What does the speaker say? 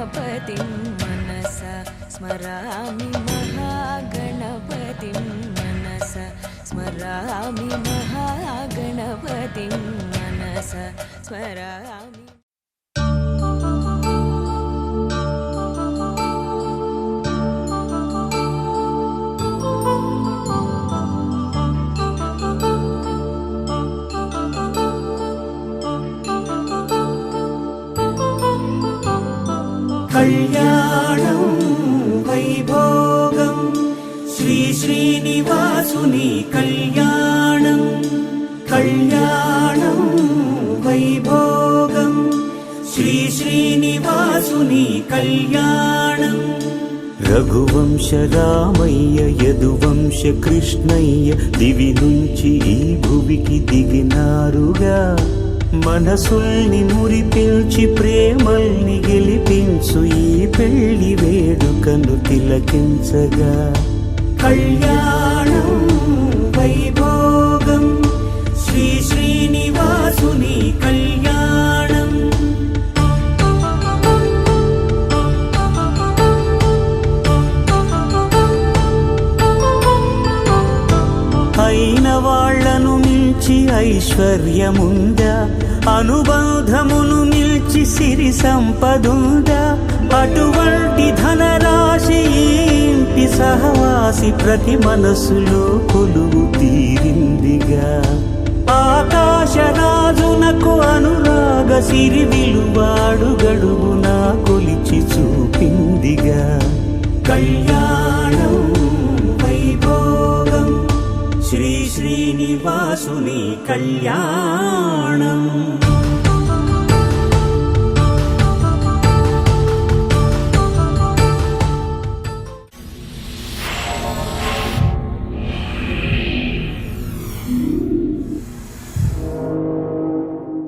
महागणपतिं मनसा स्मरामि महागणपतिं मनसा स्मरामि महागणपतिं मनसा स्मरामि। కళ్యాణం వైభోగం శ్రీ శ్రీనివాసుని కళ్యాణం, కళ్యాణం వైభోగం శ్రీ శ్రీనివాసుని కళ్యాణం। రఘువంశ రామయ్య యదువంశ కృష్ణయ్య దివి నుంచి ఈ భువికి దిగినారుగా, మనసుల్ని మురిపించి ప్రేమల్ని గెలిపించు ఈ పెళ్లి వేడుకను తిలకించగా। కళ్యాణం వైభోగం శ్రీ శ్రీనివాసుని కళ్యాణం। అయిన వాళ్లను మించి ఐశ్వర్యముందా, అనుబంధమును మిల్చి సిరి సంపదుందా, అటువంటి ధనరాశి ఇంటి సహవాసి ప్రతి మనసులో కొలువు తీరిందిగా। ఆకాశరాజునకు అనురాగ సిరి విలువాడు గడువునా కొలిచి చూపిందిగా। కళ్యాణం వైభోగం శ్రీ శ్రీనివాసుని కళ్యాణం।